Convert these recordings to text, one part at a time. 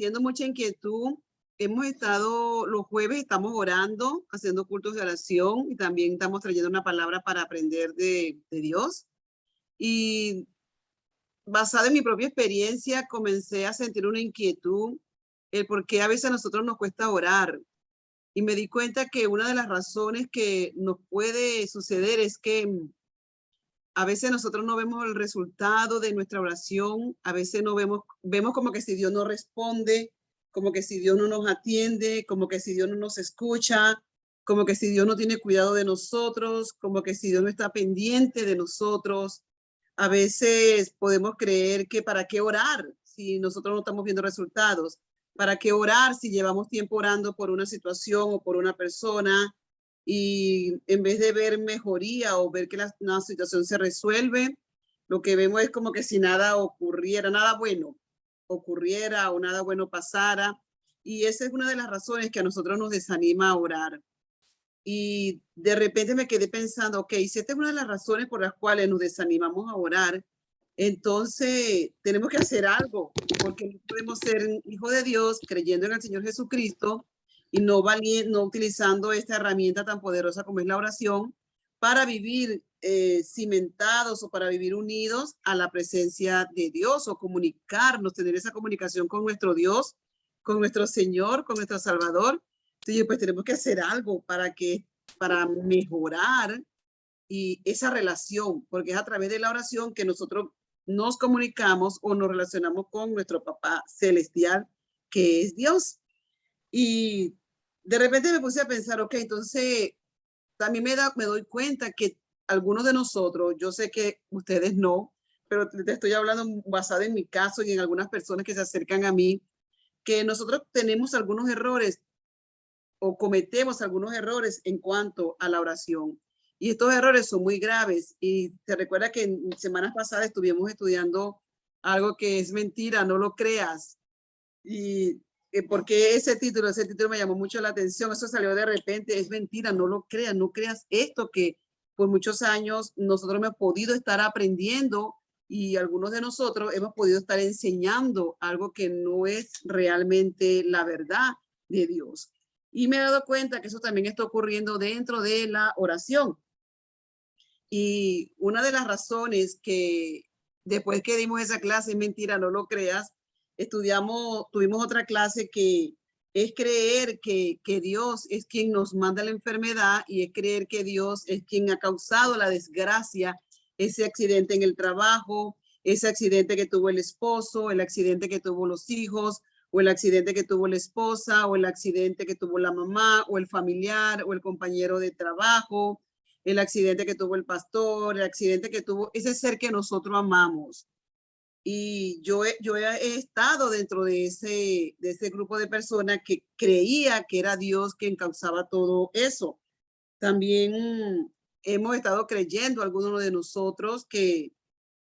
sintiendo mucha inquietud. Hemos estado, los jueves estamos orando, haciendo cultos de oración y también estamos trayendo una palabra para aprender de Dios. Y basada en mi propia experiencia, comencé a sentir una inquietud, el por qué a veces a nosotros nos cuesta orar. Y me di cuenta que una de las razones que nos puede suceder es que a veces nosotros no vemos el resultado de nuestra oración, a veces no vemos como que si Dios no responde, como que si Dios no nos atiende, como que si Dios no nos escucha, como que si Dios no tiene cuidado de nosotros, como que si Dios no está pendiente de nosotros. A veces podemos creer que para qué orar si nosotros no estamos viendo resultados, para qué orar si llevamos tiempo orando por una situación o por una persona, y en vez de ver mejoría o ver que una situación se resuelve, lo que vemos es como que si nada ocurriera, nada bueno ocurriera o nada bueno pasara. Y esa es una de las razones que a nosotros nos desanima a orar. Y de repente me quedé pensando, ok, si esta es una de las razones por las cuales nos desanimamos a orar, entonces tenemos que hacer algo, porque no podemos ser hijos de Dios creyendo en el Señor Jesucristo y no utilizando esta herramienta tan poderosa como es la oración para vivir cimentados o para vivir unidos a la presencia de Dios o comunicarnos, tener esa comunicación con nuestro Dios, con nuestro Señor, con nuestro Salvador. Entonces, pues tenemos que hacer algo para mejorar y esa relación, porque es a través de la oración que nosotros nos comunicamos o nos relacionamos con nuestro papá celestial, que es Dios. Y de repente me puse a pensar, ok, entonces también me doy cuenta que algunos de nosotros, yo sé que ustedes no, pero te estoy hablando basado en mi caso y en algunas personas que se acercan a mí, que nosotros tenemos algunos errores o cometemos algunos errores en cuanto a la oración. Y estos errores son muy graves. Y te recuerda que en semanas pasadas estuvimos estudiando algo que es mentira, no lo creas. Y porque ese título me llamó mucho la atención. Eso salió de repente, es mentira, no lo creas, no creas esto que por muchos años nosotros hemos podido estar aprendiendo y algunos de nosotros hemos podido estar enseñando algo que no es realmente la verdad de Dios. Y me he dado cuenta que eso también está ocurriendo dentro de la oración. Y una de las razones que después que dimos esa clase, mentira, no lo creas, tuvimos otra clase que es creer que Dios es quien nos manda la enfermedad y es creer que Dios es quien ha causado la desgracia, ese accidente en el trabajo, ese accidente que tuvo el esposo, el accidente que tuvo los hijos, o el accidente que tuvo la esposa, o el accidente que tuvo la mamá, o el familiar, o el compañero de trabajo, el accidente que tuvo el pastor, el accidente que tuvo ese ser que nosotros amamos. Y yo he estado dentro de ese grupo de personas que creía que era Dios quien causaba todo eso. También hemos estado creyendo, algunos de nosotros, que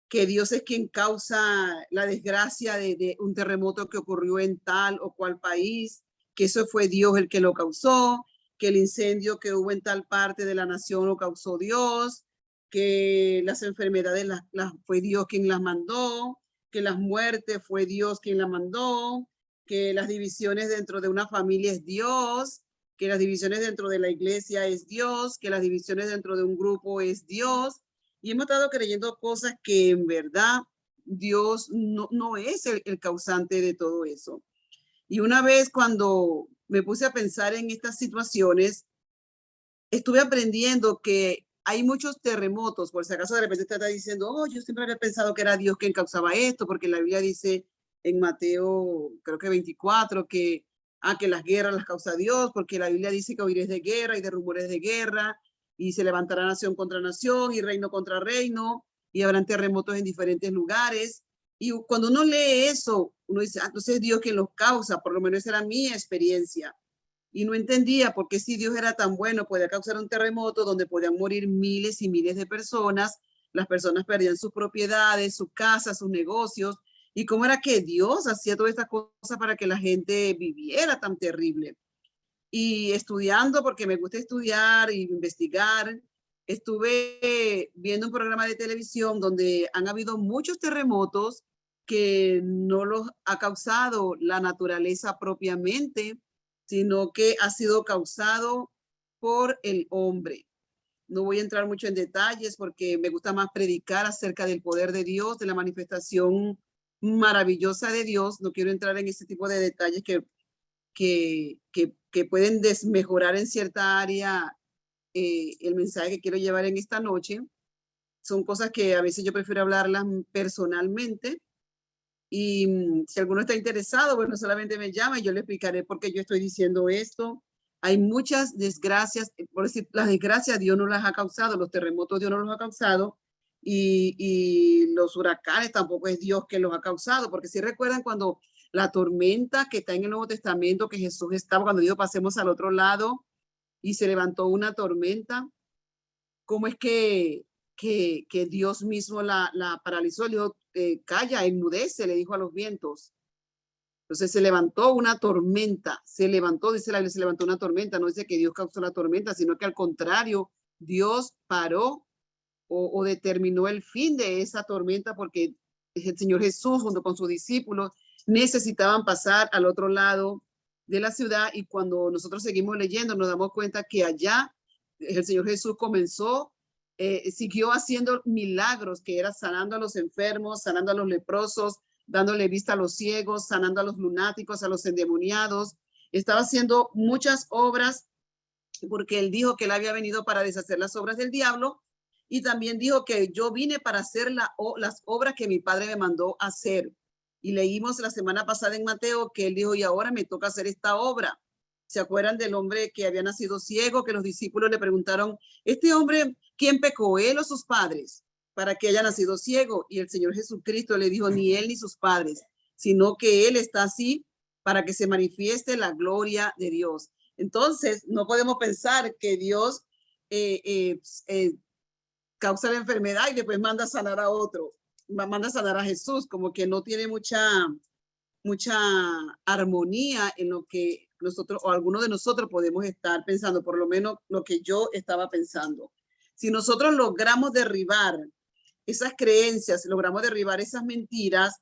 Dios es quien causa la desgracia de un terremoto que ocurrió en tal o cual país, que eso fue Dios el que lo causó, que el incendio que hubo en tal parte de la nación lo causó Dios, que las enfermedades fue Dios quien las mandó, que las muertes fue Dios quien las mandó, que las divisiones dentro de una familia es Dios, que las divisiones dentro de la iglesia es Dios, que las divisiones dentro de un grupo es Dios. Y hemos estado creyendo cosas que en verdad Dios no es el causante de todo eso. Y una vez cuando me puse a pensar en estas situaciones, estuve aprendiendo que hay muchos terremotos. Por si acaso de repente te está diciendo, oh, yo siempre había pensado que era Dios quien causaba esto, porque la Biblia dice en Mateo, creo que 24, que las guerras las causa Dios, porque la Biblia dice que oiréis de guerra y de rumores de guerra, y se levantará nación contra nación y reino contra reino, y habrán terremotos en diferentes lugares. Y cuando uno lee eso, uno dice, entonces es Dios quien los causa, por lo menos esa era mi experiencia. Y no entendía por qué si Dios era tan bueno, podía causar un terremoto donde podían morir miles y miles de personas, las personas perdían sus propiedades, sus casas, sus negocios, y cómo era que Dios hacía todas estas cosas para que la gente viviera tan terrible. Y estudiando, porque me gusta estudiar e investigar, estuve viendo un programa de televisión donde han habido muchos terremotos que no los ha causado la naturaleza propiamente, sino que ha sido causado por el hombre. No voy a entrar mucho en detalles porque me gusta más predicar acerca del poder de Dios, de la manifestación maravillosa de Dios. No quiero entrar en ese tipo de detalles que pueden desmejorar en cierta área el mensaje que quiero llevar en esta noche. Son cosas que a veces yo prefiero hablarlas personalmente. Y si alguno está interesado, bueno, solamente me llama y yo le explicaré por qué yo estoy diciendo esto. Hay muchas desgracias, por decir, las desgracias Dios no las ha causado, los terremotos Dios no los ha causado y los huracanes tampoco es Dios que los ha causado, porque si recuerdan cuando la tormenta que está en el Nuevo Testamento, que Jesús estaba, cuando dijo pasemos al otro lado y se levantó una tormenta, ¿cómo es que Dios mismo la paralizó? Le dijo, calla, enmudece, le dijo a los vientos. Entonces se levantó una tormenta, se levantó, dice la Biblia, se levantó una tormenta, no dice que Dios causó la tormenta, sino que al contrario, Dios paró o determinó el fin de esa tormenta porque el Señor Jesús junto con sus discípulos necesitaban pasar al otro lado de la ciudad y cuando nosotros seguimos leyendo nos damos cuenta que allá el Señor Jesús comenzó, siguió haciendo milagros que era sanando a los enfermos, sanando a los leprosos, dándole vista a los ciegos, sanando a los lunáticos, a los endemoniados. Estaba haciendo muchas obras porque él dijo que él había venido para deshacer las obras del diablo y también dijo que yo vine para hacer las obras que mi padre me mandó hacer. Y leímos la semana pasada en Mateo que él dijo, y ahora me toca hacer esta obra. ¿Se acuerdan del hombre que había nacido ciego? Que los discípulos le preguntaron, ¿este hombre quién pecó, él o sus padres, para que haya nacido ciego? Y el Señor Jesucristo le dijo, ni él ni sus padres, sino que él está así para que se manifieste la gloria de Dios. Entonces, no podemos pensar que Dios causa la enfermedad y después manda a sanar a otro, manda a sanar a Jesús, como que no tiene mucha armonía en lo que nosotros o algunos de nosotros podemos estar pensando, por lo menos lo que yo estaba pensando. Si nosotros logramos derribar esas creencias, logramos derribar esas mentiras,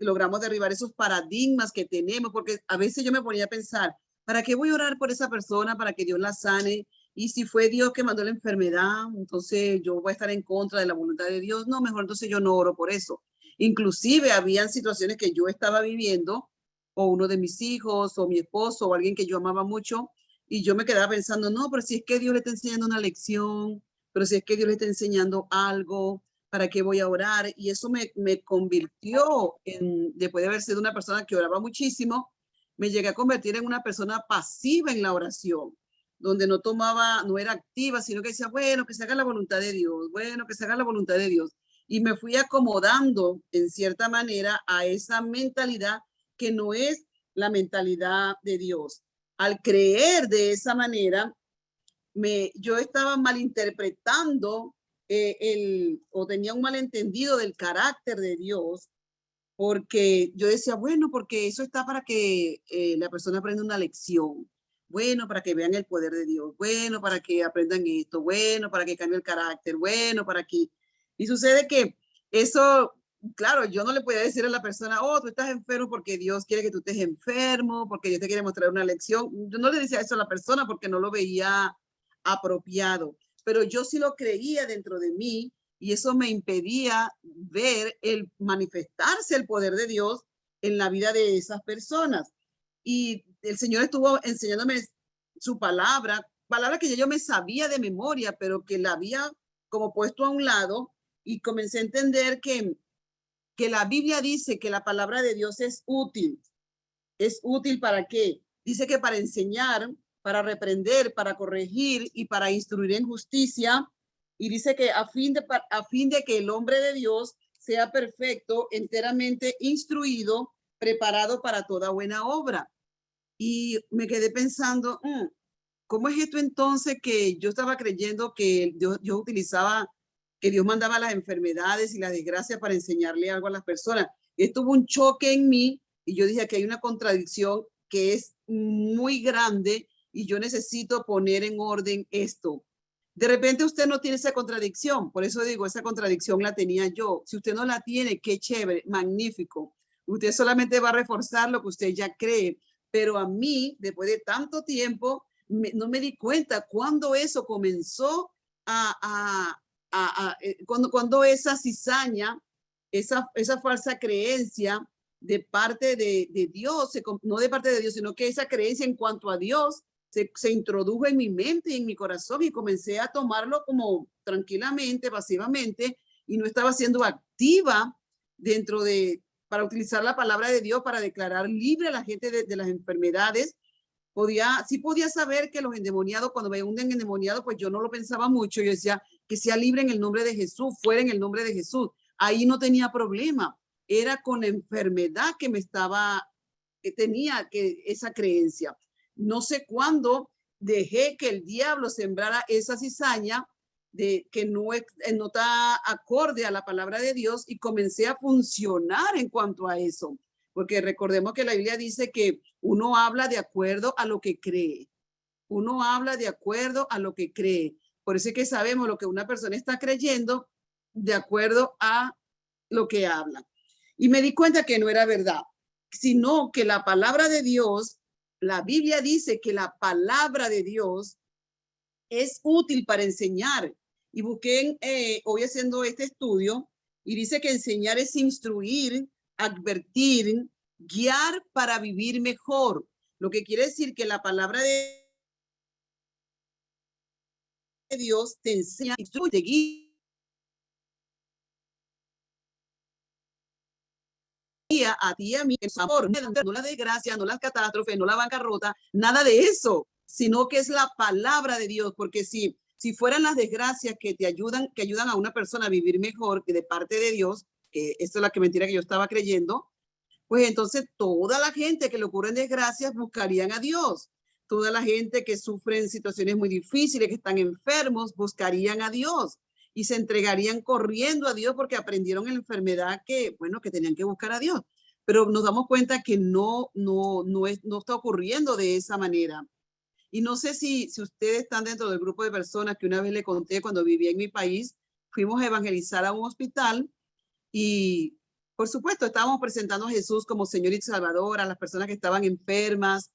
logramos derribar esos paradigmas que tenemos, porque a veces yo me ponía a pensar, ¿para qué voy a orar por esa persona para que Dios la sane? Y si fue Dios que mandó la enfermedad, entonces yo voy a estar en contra de la voluntad de Dios. No, mejor entonces yo no oro por eso. Inclusive habían situaciones que yo estaba viviendo, o uno de mis hijos, o mi esposo, o alguien que yo amaba mucho, y yo me quedaba pensando, no, pero si es que Dios le está enseñando una lección, pero si es que Dios le está enseñando algo, ¿para qué voy a orar? Y eso me convirtió en, después de haber sido una persona que oraba muchísimo, me llegué a convertir en una persona pasiva en la oración, donde no tomaba, no era activa, sino que decía, bueno, que se haga la voluntad de Dios, bueno, que se haga la voluntad de Dios. Y me fui acomodando en cierta manera a esa mentalidad que no es la mentalidad de Dios. Al creer de esa manera, yo estaba malinterpretando o tenía un malentendido del carácter de Dios, porque yo decía, bueno, porque eso está para que la persona aprenda una lección, bueno, para que vean el poder de Dios, bueno, para que aprendan esto, bueno, para que cambie el carácter, bueno, para que... Y sucede que eso, claro, yo no le podía decir a la persona, oh, tú estás enfermo porque Dios quiere que tú estés enfermo, porque Dios te quiere mostrar una lección. Yo no le decía eso a la persona porque no lo veía apropiado, pero yo sí lo creía dentro de mí y eso me impedía ver el manifestarse el poder de Dios en la vida de esas personas. Y el Señor estuvo enseñándome su palabra, palabra que yo me sabía de memoria, pero que la había como puesto a un lado y comencé a entender que la Biblia dice que la palabra de Dios es útil. ¿Es útil para qué? Dice que para enseñar, para reprender, para corregir y para instruir en justicia. Y dice que a fin de que el hombre de Dios sea perfecto, enteramente instruido, preparado para toda buena obra. Y me quedé pensando, ¿cómo es esto entonces que yo estaba creyendo que Dios utilizaba, que Dios mandaba las enfermedades y las desgracias para enseñarle algo a las personas? Esto hubo un choque en mí y yo dije que hay una contradicción que es muy grande y yo necesito poner en orden esto. De repente usted no tiene esa contradicción, por eso digo, esa contradicción la tenía yo. Si usted no la tiene, qué chévere, magnífico. Usted solamente va a reforzar lo que usted ya cree, pero a mí, después de tanto tiempo, no me di cuenta cuando eso comenzó cuando esa cizaña, esa falsa creencia de parte de Dios, no de parte de Dios, sino que esa creencia en cuanto a Dios se introdujo en mi mente y en mi corazón y comencé a tomarlo como tranquilamente, pasivamente, y no estaba siendo activa dentro para utilizar la palabra de Dios para declarar libre a la gente de las enfermedades. Sí podía saber que los endemoniados, cuando veía un endemoniado, pues yo no lo pensaba mucho. Yo decía que sea libre en el nombre de Jesús, fuera en el nombre de Jesús. Ahí no tenía problema. Era con la enfermedad que tenía esa creencia. No sé cuándo dejé que el diablo sembrara esa cizaña de que no está acorde a la palabra de Dios y comencé a funcionar en cuanto a eso. Porque recordemos que la Biblia dice que uno habla de acuerdo a lo que cree. Uno habla de acuerdo a lo que cree. Por eso es que sabemos lo que una persona está creyendo de acuerdo a lo que habla. Y me di cuenta que no era verdad, sino que la palabra de Dios, la Biblia dice que la palabra de Dios es útil para enseñar. Y busqué hoy haciendo este estudio y dice que enseñar es instruir, advertir, guiar para vivir mejor. Lo que quiere decir que la palabra de Dios te enseña, instruye, te guía a ti y a mí, amor, no la desgracia, no las catástrofes, no la bancarrota, nada de eso, sino que es la palabra de Dios, porque si fueran las desgracias que ayudan a una persona a vivir mejor, que de parte de Dios, que esto es la que mentira que yo estaba creyendo, pues entonces toda la gente que le ocurren desgracias buscarían a Dios. Toda la gente que sufre en situaciones muy difíciles, que están enfermos, buscarían a Dios y se entregarían corriendo a Dios porque aprendieron en la enfermedad que tenían que buscar a Dios. Pero nos damos cuenta que no está ocurriendo de esa manera. Y no sé si ustedes están dentro del grupo de personas que una vez le conté cuando vivía en mi país, fuimos a evangelizar a un hospital y por supuesto estábamos presentando a Jesús como Señor y Salvador a las personas que estaban enfermas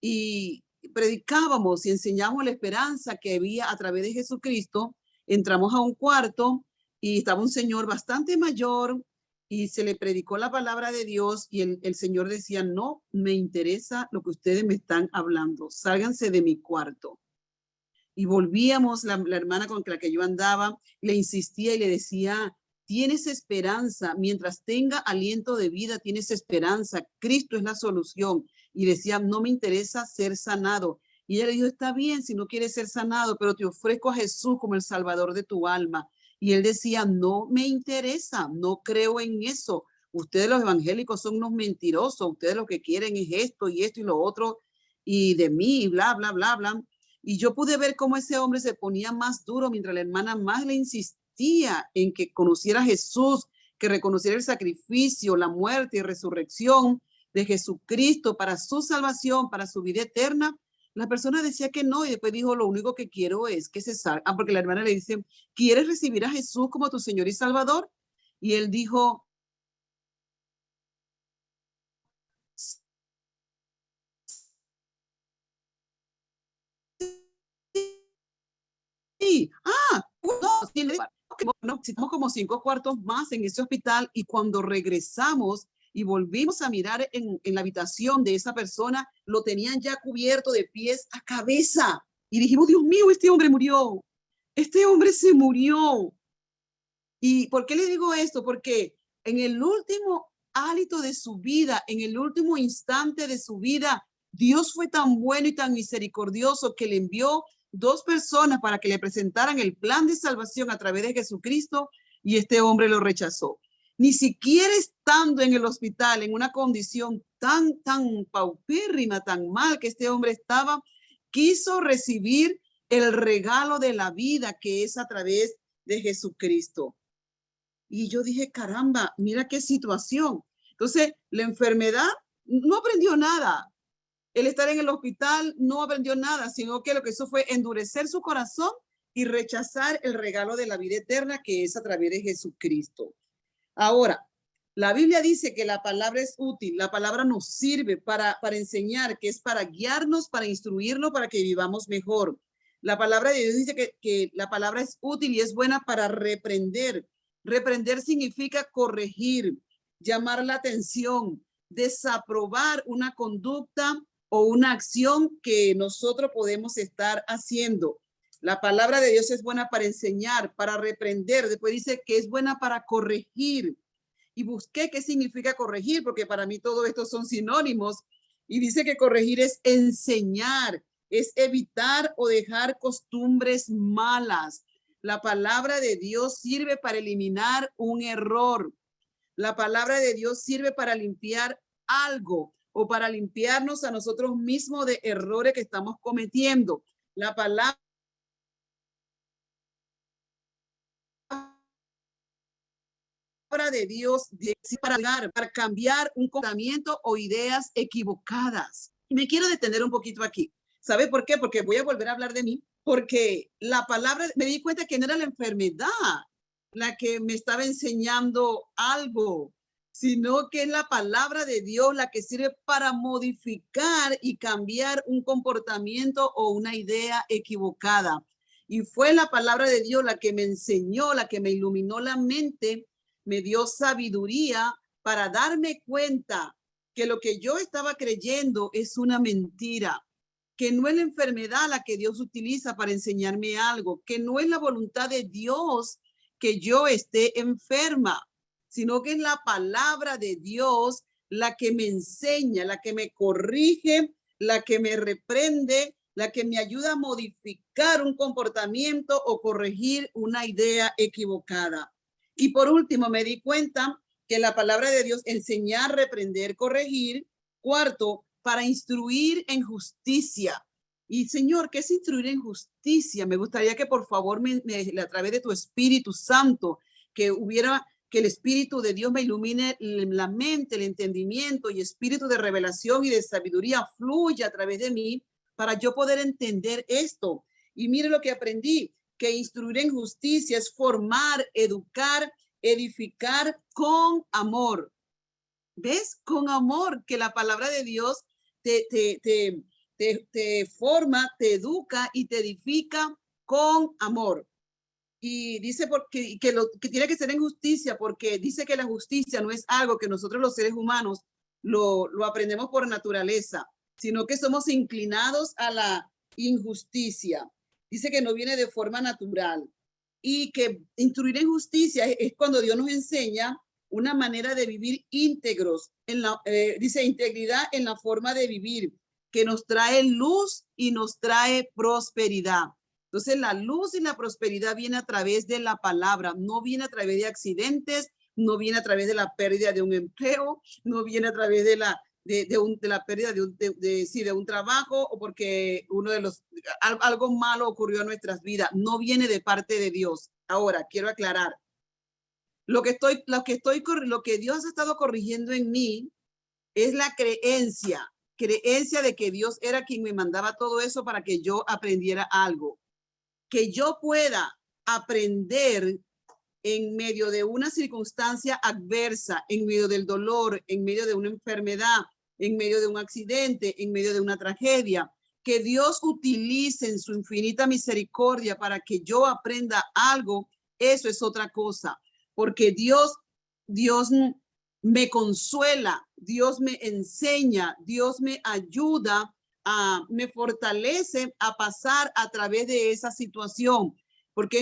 y predicábamos y enseñamos la esperanza que había a través de Jesucristo. Entramos a un cuarto y estaba un señor bastante mayor y se le predicó la palabra de Dios y el Señor decía, no me interesa lo que ustedes me están hablando, sálganse de mi cuarto. Y volvíamos, la hermana con la que yo andaba, le insistía y le decía, tienes esperanza, mientras tenga aliento de vida, tienes esperanza, Cristo es la solución. Y decía, no me interesa ser sanado. Y ella le dijo, está bien si no quieres ser sanado, pero te ofrezco a Jesús como el Salvador de tu alma. Y él decía, no me interesa, no creo en eso. Ustedes los evangélicos son unos mentirosos, ustedes lo que quieren es esto y lo otro, y de mí, bla, bla, bla, bla. Y yo pude ver cómo ese hombre se ponía más duro mientras la hermana más le insistía en que conociera a Jesús, que reconociera el sacrificio, la muerte y resurrección de Jesucristo para su salvación, para su vida eterna. La persona decía que no y después dijo, lo único que quiero es que se salga. Porque la hermana le dice, ¿quieres recibir a Jesús como tu Señor y Salvador? Y él dijo, sí, no, estamos como 5 cuartos más en ese hospital y cuando regresamos y volvimos a mirar en la habitación de esa persona, lo tenían ya cubierto de pies a cabeza. Y dijimos, Dios mío, este hombre murió. Este hombre se murió. ¿Y por qué le digo esto? Porque en el último hálito de su vida, en el último instante de su vida, Dios fue tan bueno y tan misericordioso que le envió 2 personas para que le presentaran el plan de salvación a través de Jesucristo y este hombre lo rechazó. Ni siquiera estando en el hospital, en una condición tan paupérrima, tan mal que este hombre estaba, quiso recibir el regalo de la vida que es a través de Jesucristo. Y yo dije, caramba, mira qué situación. Entonces, la enfermedad no aprendió nada. El estar en el hospital no aprendió nada, sino que lo que hizo fue endurecer su corazón y rechazar el regalo de la vida eterna que es a través de Jesucristo. Ahora, la Biblia dice que la palabra es útil, la palabra nos sirve para enseñar, que es para guiarnos, para instruirnos, para que vivamos mejor. La palabra de Dios dice que la palabra es útil y es buena para reprender. Reprender significa corregir, llamar la atención, desaprobar una conducta o una acción que nosotros podemos estar haciendo. La palabra de Dios es buena para enseñar, para reprender. Después dice que es buena para corregir. Y busqué qué significa corregir, porque para mí todo esto son sinónimos. Y dice que corregir es enseñar, es evitar o dejar costumbres malas. La palabra de Dios sirve para eliminar un error. La palabra de Dios sirve para limpiar algo o para limpiarnos a nosotros mismos de errores que estamos cometiendo. La palabra de Dios para cambiar un comportamiento o ideas equivocadas. Y me quiero detener un poquito aquí. ¿Sabe por qué? Porque voy a volver a hablar de mí. Porque la palabra, me di cuenta que no era la enfermedad la que me estaba enseñando algo, sino que es la palabra de Dios la que sirve para modificar y cambiar un comportamiento o una idea equivocada. Y fue la palabra de Dios la que me enseñó, la que me iluminó la mente, me dio sabiduría para darme cuenta que lo que yo estaba creyendo es una mentira, que no es la enfermedad la que Dios utiliza para enseñarme algo, que no es la voluntad de Dios que yo esté enferma, sino que es la palabra de Dios la que me enseña, la que me corrige, la que me reprende, la que me ayuda a modificar un comportamiento o corregir una idea equivocada. Y por último, me di cuenta que la palabra de Dios enseñar, reprender, corregir. Cuarto, para instruir en justicia. Y Señor, ¿qué es instruir en justicia? Me gustaría que por favor a través de tu Espíritu Santo, que el Espíritu de Dios me ilumine la mente, el entendimiento y espíritu de revelación y de sabiduría fluya a través de mí para yo poder entender esto. Y mire lo que aprendí, que instruir en justicia es formar, educar, edificar con amor. ¿Ves? Con amor, que la palabra de Dios te forma, te educa y te edifica con amor. Y dice porque, que tiene que ser en justicia, porque dice que la justicia no es algo que nosotros los seres humanos lo aprendemos por naturaleza, sino que somos inclinados a la injusticia. Dice que no viene de forma natural. Y que instruir en justicia es cuando Dios nos enseña una manera de vivir íntegros, dice integridad en la forma de vivir, que nos trae luz y nos trae prosperidad. Entonces la luz y la prosperidad viene a través de la palabra, no viene a través de accidentes, no viene a través de la pérdida de un empleo, no viene a través de la pérdida de un trabajo o porque algo malo ocurrió en nuestras vidas. No viene de parte de Dios. Ahora, quiero aclarar. Lo que Dios ha estado corrigiendo en mí es la creencia de que Dios era quien me mandaba todo eso para que yo aprendiera algo. Que yo pueda aprender en medio de una circunstancia adversa, en medio del dolor, en medio de una enfermedad, en medio de un accidente, en medio de una tragedia, que Dios utilice en su infinita misericordia para que yo aprenda algo, eso es otra cosa, porque Dios me consuela, Dios me enseña, Dios me ayuda, me fortalece a pasar a través de esa situación, porque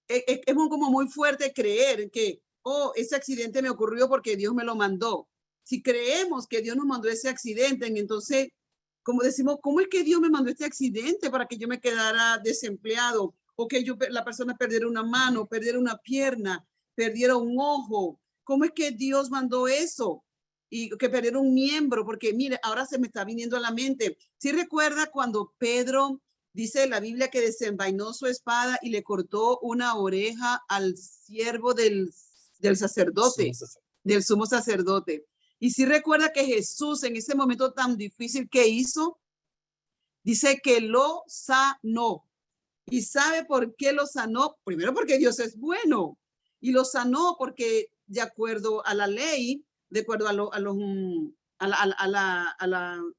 es como muy fuerte creer que, ese accidente me ocurrió porque Dios me lo mandó. Si creemos que Dios nos mandó ese accidente, entonces, como decimos, ¿cómo es que Dios me mandó este accidente para que yo me quedara desempleado? O que la persona perdiera una mano, perdiera una pierna, perdiera un ojo. ¿Cómo es que Dios mandó eso? Y que perdiera un miembro, porque mire, ahora se me está viniendo a la mente. ¿Sí recuerda cuando Pedro dice la Biblia que desenvainó su espada y le cortó una oreja al siervo del sacerdote, del sumo sacerdote? Y si recuerda que Jesús en ese momento tan difícil que hizo, Dice que lo sanó. ¿Y sabe por qué lo sanó? Primero porque Dios es bueno. Y lo sanó porque de acuerdo a la ley, de acuerdo a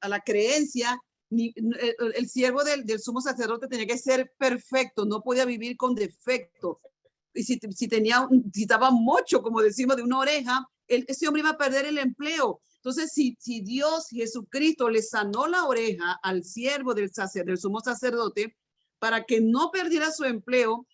la creencia, el siervo del sumo sacerdote tenía que ser perfecto, no podía vivir con defectos. Y si estaba mocho, como decimos, de una oreja, ese hombre iba a perder el empleo. Entonces, si Dios, Jesucristo, le sanó la oreja al siervo del sumo sacerdote para que no perdiera su empleo,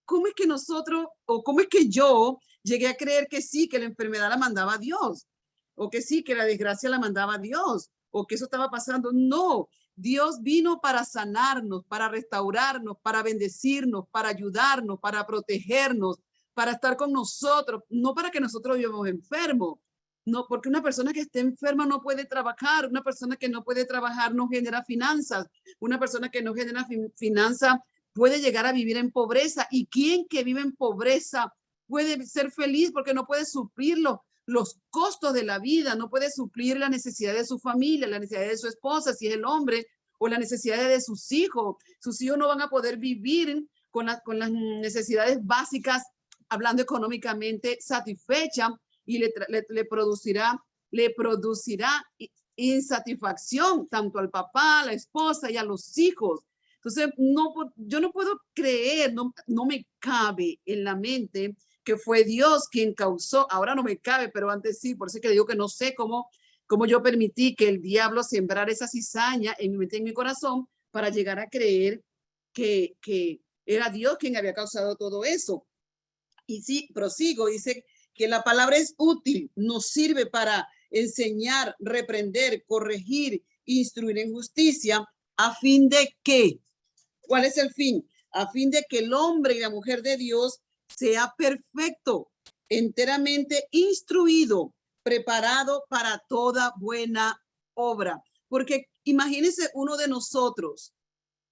¿cómo es que nosotros, o cómo es que yo llegué a creer que sí, que la enfermedad la mandaba Dios? O que sí, que la desgracia la mandaba Dios, o que eso estaba pasando. No, Dios vino para sanarnos, para restaurarnos, para bendecirnos, para ayudarnos, para protegernos, para estar con nosotros, no para que nosotros vivamos enfermos. No, porque una persona que esté enferma no puede trabajar, una persona que no puede trabajar no genera finanzas, una persona que no genera finanzas puede llegar a vivir en pobreza. ¿Y quién que vive en pobreza puede ser feliz porque no puede suplirlo? Los costos de la vida, no puede suplir la necesidad de su familia, la necesidad de su esposa, si es el hombre, o la necesidad de sus hijos. Sus hijos no van a poder vivir con las necesidades básicas, hablando económicamente, satisfecha, y le producirá insatisfacción tanto al papá, a la esposa y a los hijos. Entonces, yo no puedo creer, no me cabe en la mente que fue Dios quien causó. Ahora no me cabe, pero antes sí. Por eso es que digo que no sé cómo yo permití que el diablo sembrara esa cizaña en mi mente y en mi corazón para llegar a creer que era Dios quien había causado todo eso. Y sí, prosigo, dice que la palabra es útil, nos sirve para enseñar, reprender, corregir, instruir en justicia, a fin de que, ¿cuál es el fin? A fin de que el hombre y la mujer de Dios sea perfecto, enteramente instruido, preparado para toda buena obra. Porque imagínense uno de nosotros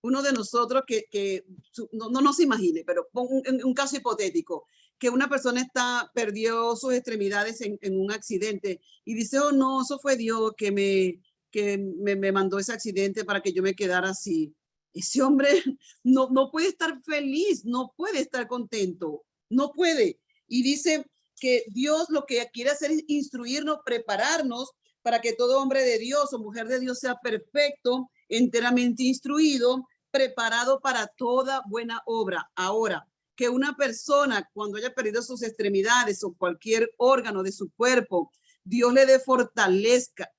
que no se imagine, pero un caso hipotético, que una persona perdió sus extremidades en un accidente y dice, oh no, eso fue Dios que me mandó ese accidente para que yo me quedara así. Ese hombre no puede estar feliz, no puede estar contento, no puede. Y dice que Dios lo que quiere hacer es instruirnos, prepararnos para que todo hombre de Dios o mujer de Dios sea perfecto, enteramente instruido, preparado para toda buena obra. Ahora, que una persona cuando haya perdido sus extremidades o cualquier órgano de su cuerpo, Dios le dé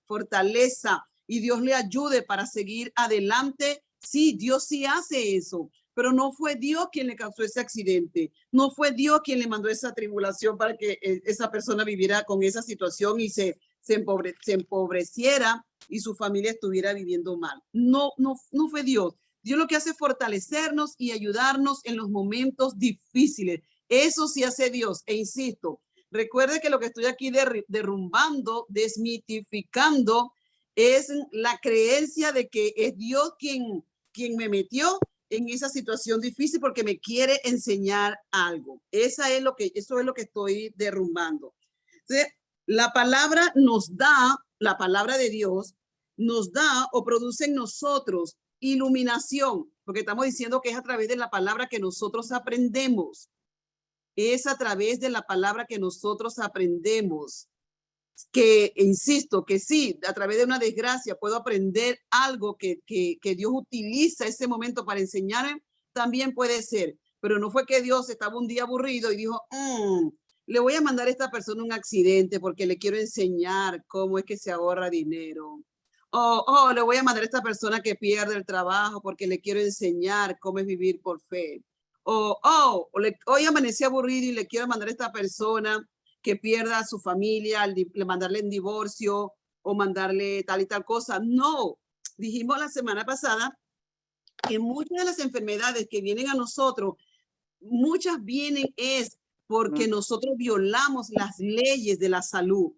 fortaleza y Dios le ayude para seguir adelante. Sí, Dios sí hace eso, pero no fue Dios quien le causó ese accidente. No fue Dios quien le mandó esa tribulación para que esa persona viviera con esa situación y se empobreciera y su familia estuviera viviendo mal. No fue Dios. Dios lo que hace es fortalecernos y ayudarnos en los momentos difíciles. Eso sí hace Dios. E insisto, recuerde que lo que estoy aquí derrumbando, desmitificando, es la creencia de que es Dios quien me metió en esa situación difícil porque me quiere enseñar algo. Eso es lo que estoy derrumbando. Entonces, la palabra de Dios nos da o produce en nosotros iluminación, porque estamos diciendo que es a través de la palabra que nosotros aprendemos. Es a través de la palabra que nosotros aprendemos. Que, insisto, que sí, a través de una desgracia puedo aprender algo que Dios utiliza ese momento para enseñarme, también puede ser. Pero no fue que Dios estaba un día aburrido y dijo, le voy a mandar a esta persona un accidente porque le quiero enseñar cómo es que se ahorra dinero. Le voy a mandar a esta persona que pierde el trabajo porque le quiero enseñar cómo es vivir por fe. Hoy amanecí aburrido y le quiero mandar a esta persona que pierda a su familia, mandarle en divorcio o mandarle tal y tal cosa. No, dijimos la semana pasada que muchas de las enfermedades que vienen a nosotros, muchas vienen es porque nosotros violamos las leyes de la salud.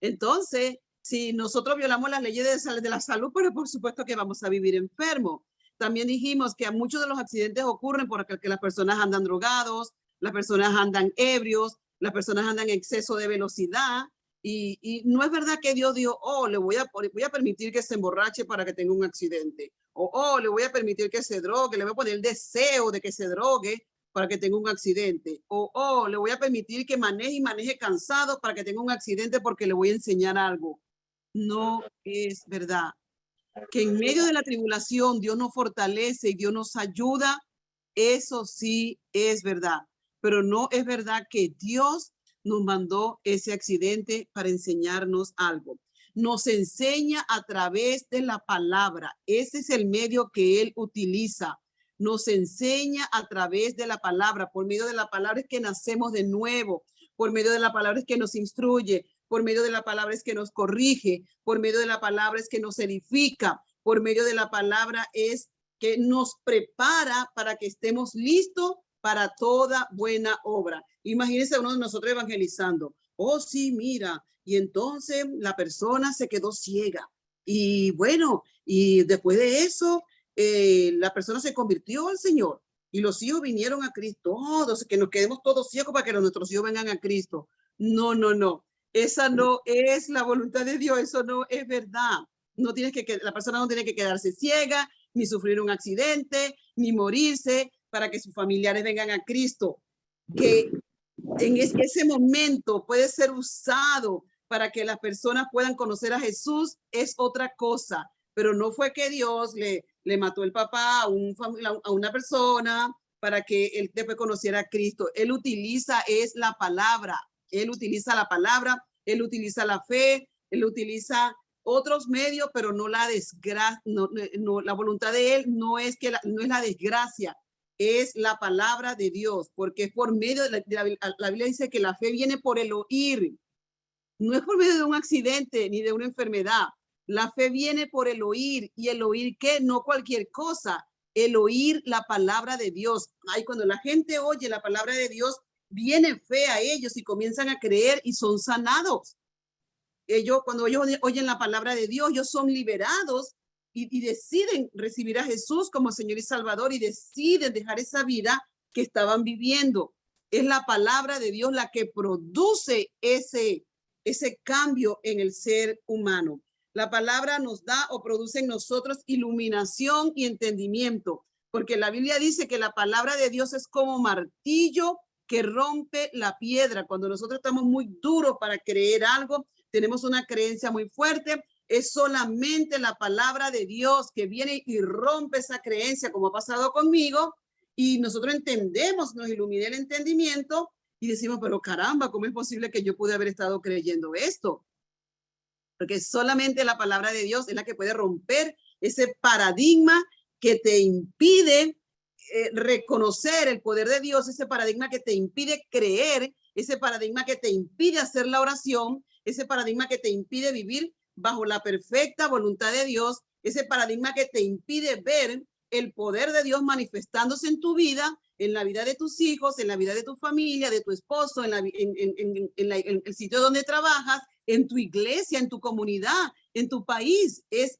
Entonces, si nosotros violamos las leyes de la salud, pero por supuesto que vamos a vivir enfermos. También dijimos que a muchos de los accidentes ocurren porque las personas andan drogados, las personas andan ebrios, las personas andan en exceso de velocidad Y no es verdad que Dios dijo, oh, voy a permitir que se emborrache para que tenga un accidente. O, oh, le voy a permitir que se drogue, le voy a poner el deseo de que se drogue para que tenga un accidente. O, oh, le voy a permitir que maneje cansado para que tenga un accidente porque le voy a enseñar algo. No es verdad. Que en medio de la tribulación Dios nos fortalece y Dios nos ayuda, eso sí es verdad. Pero no es verdad que Dios nos mandó ese accidente para enseñarnos algo. Nos enseña a través de la palabra. Ese es el medio que Él utiliza. Nos enseña a través de la palabra. Por medio de la palabra es que nacemos de nuevo. Por medio de la palabra es que nos instruye. Por medio de la palabra es que nos corrige. Por medio de la palabra es que nos edifica. Por medio de la palabra es que nos prepara para que estemos listos para toda buena obra. Imagínense uno de nosotros evangelizando. Oh, sí, mira. Y entonces la persona se quedó ciega. Y bueno, y después de eso, la persona se convirtió al Señor. Y los hijos vinieron a Cristo. Todos, que nos quedemos todos ciegos para que nuestros hijos vengan a Cristo. No, no, no. Esa no es la voluntad de Dios. Eso no es verdad. No tienes que, la persona no tiene que quedarse ciega, ni sufrir un accidente, ni morirse para que sus familiares vengan a Cristo. Que en ese momento puede ser usado para que las personas puedan conocer a Jesús es otra cosa, pero no fue que Dios le mató el papá a una persona para que él después conociera a Cristo. Él utiliza es la palabra, él utiliza la palabra, él utiliza la fe, él utiliza otros medios, pero no la desgracia, no, la voluntad de él no es la desgracia, es la palabra de Dios, porque es por medio de la Biblia dice que la fe viene por el oír, no es por medio de un accidente ni de una enfermedad, la fe viene por el oír, y el oír ¿qué? No cualquier cosa, el oír la palabra de Dios. Ay, cuando la gente oye la palabra de Dios, viene fe a ellos y comienzan a creer y son sanados. Cuando ellos oyen la palabra de Dios, ellos son liberados y deciden recibir a Jesús como Señor y Salvador y deciden dejar esa vida que estaban viviendo. Es la palabra de Dios la que produce ese cambio en el ser humano. La palabra nos da o produce en nosotros iluminación y entendimiento, porque la Biblia dice que la palabra de Dios es como martillo que rompe la piedra. Cuando nosotros estamos muy duros para creer algo, tenemos una creencia muy fuerte, es solamente la palabra de Dios que viene y rompe esa creencia, como ha pasado conmigo, y nosotros entendemos, nos ilumina el entendimiento y decimos, pero caramba, ¿cómo es posible que yo pude haber estado creyendo esto? Porque solamente la palabra de Dios es la que puede romper ese paradigma que te impide reconocer el poder de Dios, ese paradigma que te impide creer, ese paradigma que te impide hacer la oración, ese paradigma que te impide vivir bajo la perfecta voluntad de Dios, ese paradigma que te impide ver el poder de Dios manifestándose en tu vida, en la vida de tus hijos, en la vida de tu familia, de tu esposo, en el sitio donde trabajas, en tu iglesia, en tu comunidad, en tu país. Es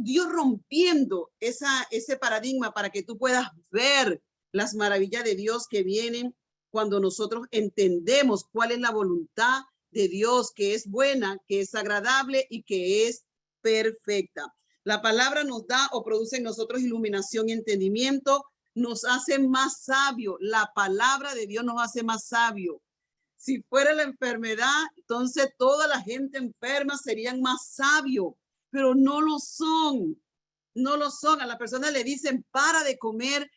Dios rompiendo ese paradigma para que tú puedas ver las maravillas de Dios que vienen cuando nosotros entendemos cuál es la voluntad de Dios, que es buena, que es agradable y que es perfecta. La palabra nos da o produce en nosotros iluminación y entendimiento, nos hace más sabio. La palabra de Dios nos hace más sabio. Si fuera la enfermedad, entonces toda la gente enferma serían más sabios, pero no lo son. No lo son. A la persona le dicen para de comer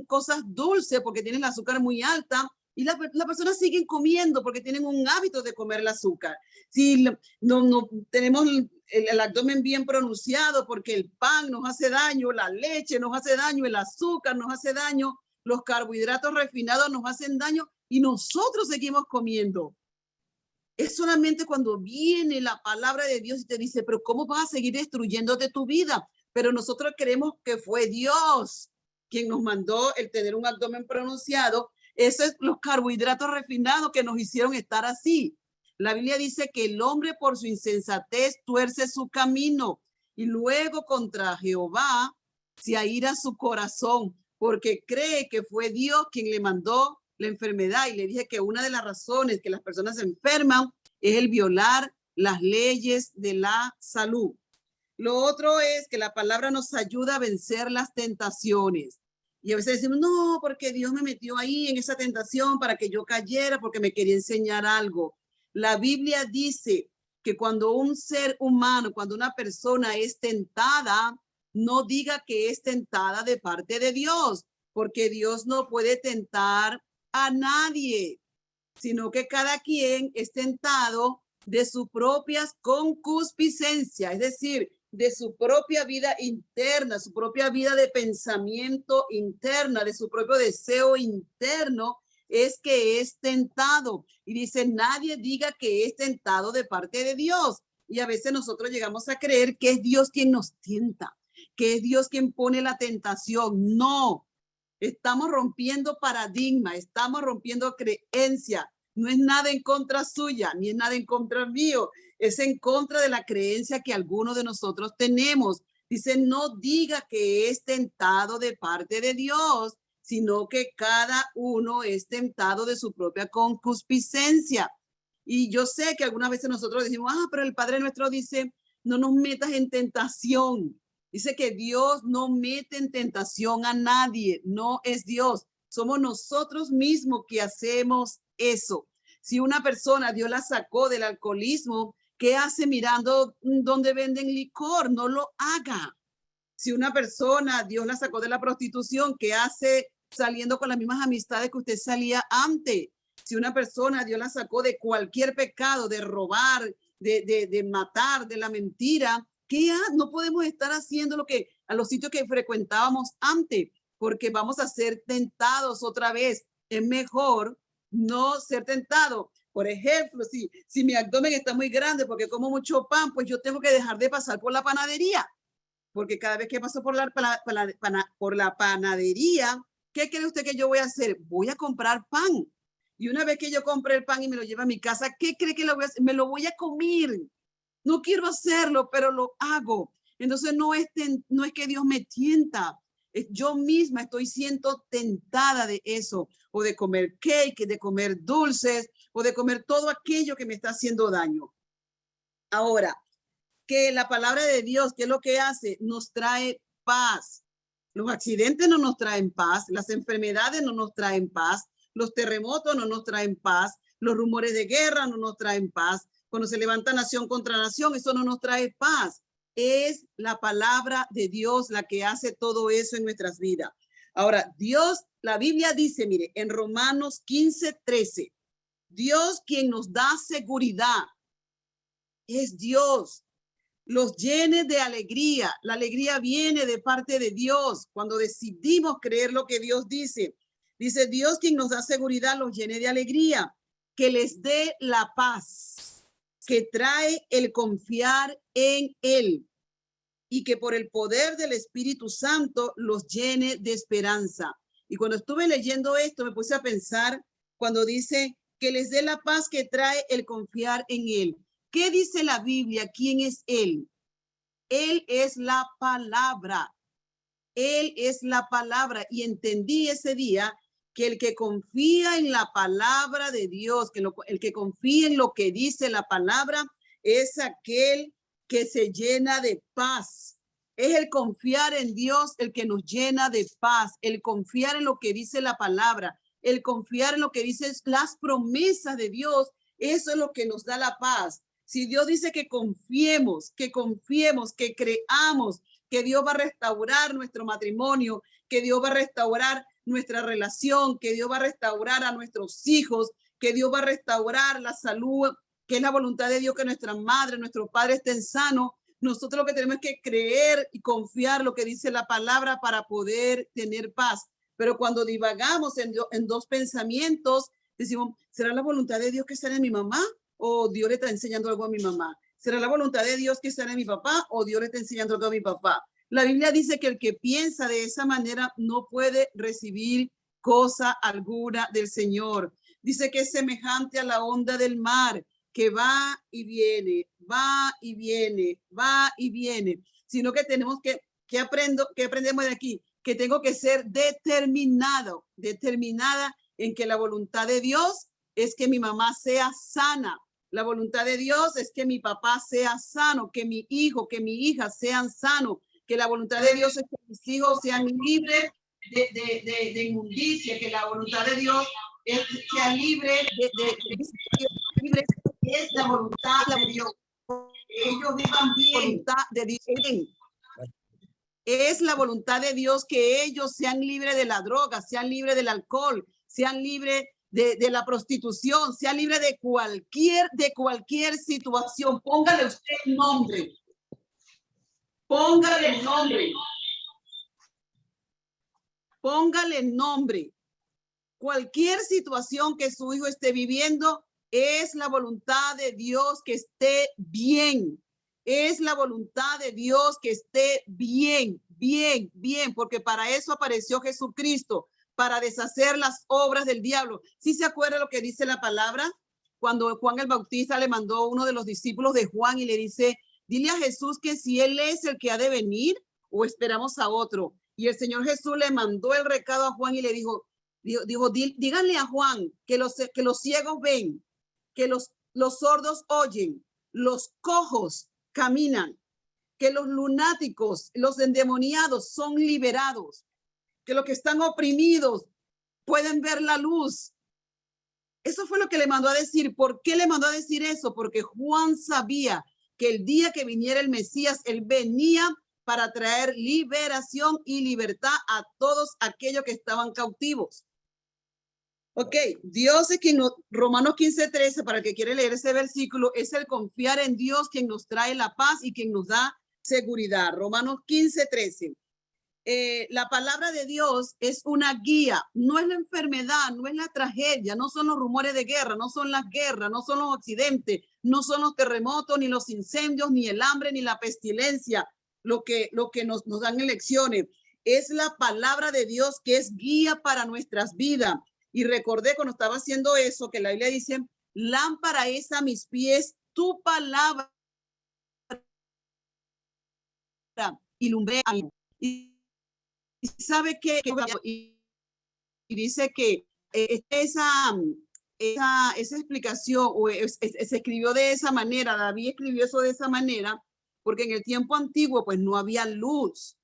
cosas dulces porque tienen el azúcar muy alta, y la persona siguen comiendo porque tienen un hábito de comer el azúcar. Si no tenemos el abdomen bien pronunciado porque el pan nos hace daño, la leche nos hace daño, el azúcar nos hace daño, los carbohidratos refinados nos hacen daño y nosotros seguimos comiendo. Es solamente cuando viene la palabra de Dios y te dice, pero ¿cómo vas a seguir destruyéndote tu vida? Pero nosotros creemos que fue Dios quien nos mandó el tener un abdomen pronunciado. Eso es los carbohidratos refinados que nos hicieron estar así. La Biblia dice que el hombre por su insensatez tuerce su camino y luego contra Jehová se aira su corazón porque cree que fue Dios quien le mandó la enfermedad. Y le dije que una de las razones que las personas se enferman es el violar las leyes de la salud. Lo otro es que la palabra nos ayuda a vencer las tentaciones. Y a veces decimos, no, porque Dios me metió ahí en esa tentación para que yo cayera, porque me quería enseñar algo. La Biblia dice que cuando un ser humano, cuando una persona es tentada, no diga que es tentada de parte de Dios, porque Dios no puede tentar a nadie, sino que cada quien es tentado de su propia concupiscencia, es decir, de su propia vida interna, su propia vida de pensamiento interna, de su propio deseo interno, es que es tentado. Y dice, nadie diga que es tentado de parte de Dios. Y a veces nosotros llegamos a creer que es Dios quien nos tienta, que es Dios quien pone la tentación. No, estamos rompiendo paradigma, estamos rompiendo creencia. No es nada en contra suya, ni es nada en contra mío. Es en contra de la creencia que algunos de nosotros tenemos. Dice, no diga que es tentado de parte de Dios, sino que cada uno es tentado de su propia concupiscencia. Y yo sé que algunas veces nosotros decimos, pero el Padre nuestro dice, no nos metas en tentación. Dice que Dios no mete en tentación a nadie, no es Dios. Somos nosotros mismos que hacemos eso. Si una persona, Dios la sacó del alcoholismo, ¿qué hace mirando dónde venden licor? No lo haga. Si una persona, Dios la sacó de la prostitución, ¿qué hace saliendo con las mismas amistades que usted salía antes? Si una persona, Dios la sacó de cualquier pecado, de robar, de matar, de la mentira, ¿qué no podemos estar haciendo lo que a los sitios que frecuentábamos antes? Porque vamos a ser tentados otra vez. Es mejor no ser tentado. Por ejemplo, si mi abdomen está muy grande porque como mucho pan, pues yo tengo que dejar de pasar por la panadería. Porque cada vez que paso por la panadería, ¿qué cree usted que yo voy a hacer? Voy a comprar pan. Y una vez que yo compre el pan y me lo llevo a mi casa, ¿qué cree que lo voy a hacer? Me lo voy a comer. No quiero hacerlo, pero lo hago. Entonces no es que Dios me tienta. Yo misma estoy siendo tentada de eso, o de comer cake, de comer dulces, o de comer todo aquello que me está haciendo daño. Ahora, que la palabra de Dios, ¿qué es lo que hace? Nos trae paz. Los accidentes no nos traen paz, las enfermedades no nos traen paz, los terremotos no nos traen paz, los rumores de guerra no nos traen paz. Cuando se levanta nación contra nación, eso no nos trae paz. Es la palabra de Dios la que hace todo eso en nuestras vidas. Ahora, Dios, la Biblia dice, mire, en Romanos 15:13, Dios quien nos da seguridad es Dios. Los llene de alegría. La alegría viene de parte de Dios cuando decidimos creer lo que Dios dice. Dice Dios quien nos da seguridad, los llene de alegría, que les dé la paz, que trae el confiar en Él y que por el poder del Espíritu Santo los llene de esperanza. Y cuando estuve leyendo esto, me puse a pensar cuando dice que les dé la paz que trae el confiar en Él. ¿Qué dice la Biblia? ¿Quién es Él? Él es la palabra. Él es la palabra. Y entendí ese día que el que confía en la palabra de Dios, el que confía en lo que dice la palabra, es aquel que se llena de paz. Es el confiar en Dios el que nos llena de paz, el confiar en lo que dice la palabra, el confiar en lo que dicen las promesas de Dios. Eso es lo que nos da la paz. Si Dios dice que confiemos, que creamos, que Dios va a restaurar nuestro matrimonio, que Dios va a restaurar nuestra relación, que Dios va a restaurar a nuestros hijos, que Dios va a restaurar la salud, que es la voluntad de Dios que nuestra madre, nuestro padre estén sanos. Nosotros lo que tenemos es que creer y confiar lo que dice la palabra para poder tener paz. Pero cuando divagamos en dos pensamientos, decimos, ¿será la voluntad de Dios que sane a mi mamá? ¿O Dios le está enseñando algo a mi mamá? ¿Será la voluntad de Dios que sane a mi papá? ¿O Dios le está enseñando algo a mi papá? La Biblia dice que el que piensa de esa manera no puede recibir cosa alguna del Señor. Dice que es semejante a la onda del mar, que va y viene, va y viene, va y viene. Sino que tenemos que aprendemos de aquí, que tengo que ser determinada en que la voluntad de Dios es que mi mamá sea sana, La voluntad de Dios es que mi papá sea sano, que mi hijo, que mi hija sean sanos, que la voluntad de Dios es que mis hijos sean libres de inmundicia, que la voluntad de Dios sea libre libre, es la voluntad de Dios. Que ellos vivan bien. Voluntad de Dios. Es la voluntad de Dios que ellos sean libres de la droga, sean libres del alcohol, sean libres de la prostitución, sean libres de cualquier situación. Póngale usted el nombre. Póngale el nombre. Póngale el nombre. Cualquier situación que su hijo esté viviendo, es la voluntad de Dios que esté bien. Es la voluntad de Dios que esté bien, bien, bien, porque para eso apareció Jesucristo, para deshacer las obras del diablo. ¿Sí se acuerda lo que dice la palabra? Cuando Juan el Bautista le mandó uno de los discípulos de Juan y le dice, dile a Jesús que si él es el que ha de venir o esperamos a otro. Y el Señor Jesús le mandó el recado a Juan y le dijo, díganle a Juan que los ciegos ven, que los sordos oyen, los cojos caminan, que los lunáticos, los endemoniados son liberados, que los que están oprimidos pueden ver la luz. Eso fue lo que le mandó a decir. ¿Por qué le mandó a decir eso? Porque Juan sabía que el día que viniera el Mesías, él venía para traer liberación y libertad a todos aquellos que estaban cautivos. Ok, Dios es quien nos, Romanos 15:13, para el que quiere leer ese versículo, es el confiar en Dios quien nos trae la paz y quien nos da seguridad. Romanos 15:13. La palabra de Dios es una guía, no es la enfermedad, no es la tragedia, no son los rumores de guerra, no son las guerras, no son los accidentes, no son los terremotos, ni los incendios, ni el hambre, ni la pestilencia, lo que nos dan lecciones. Es la palabra de Dios que es guía para nuestras vidas. Y recordé cuando estaba haciendo eso, que la Biblia dice, lámpara es a mis pies tu palabra y lumbrera. Y sabe que y dice que esa explicación se escribió de esa manera, David escribió eso de esa manera, porque en el tiempo antiguo pues no había luz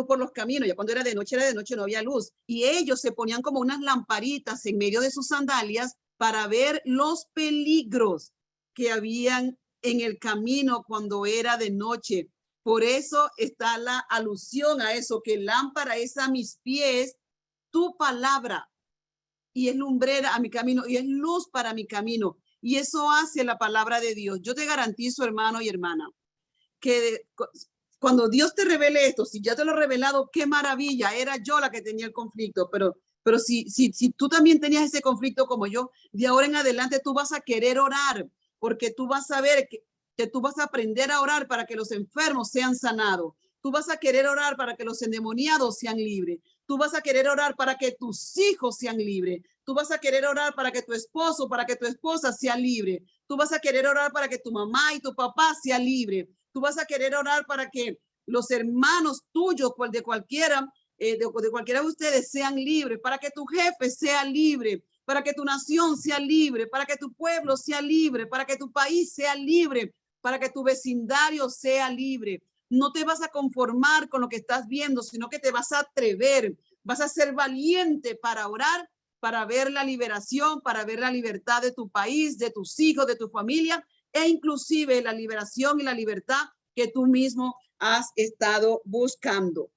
por los caminos, ya cuando era de noche no había luz, y ellos se ponían como unas lamparitas en medio de sus sandalias para ver los peligros que habían en el camino cuando era de noche. Por eso está la alusión a eso, que lámpara es a mis pies tu palabra y es lumbrera a mi camino y es luz para mi camino. Y eso hace la palabra de Dios. Yo te garantizo, hermano y hermana, que cuando Dios te revele esto, si ya te lo he revelado, qué maravilla, era yo la que tenía el conflicto, pero si tú también tenías ese conflicto como yo, de ahora en adelante tú vas a querer orar, porque tú vas a ver que tú vas a aprender a orar para que los enfermos sean sanados. Tú vas a querer orar para que los endemoniados sean libres. Tú vas a querer orar para que tus hijos sean libres. Tú vas a querer orar para que tu esposo, para que tu esposa sea libre. Tú vas a querer orar para que tu mamá y tu papá sean libres. Tú vas a querer orar para que los hermanos tuyos, de cualquiera de ustedes sean libres, para que tu jefe sea libre, para que tu nación sea libre, para que tu pueblo sea libre, para que tu país sea libre, para que tu vecindario sea libre. No te vas a conformar con lo que estás viendo, sino que te vas a atrever, vas a ser valiente para orar, para ver la liberación, para ver la libertad de tu país, de tus hijos, de tu familia, e inclusive la liberación y la libertad que tú mismo has estado buscando.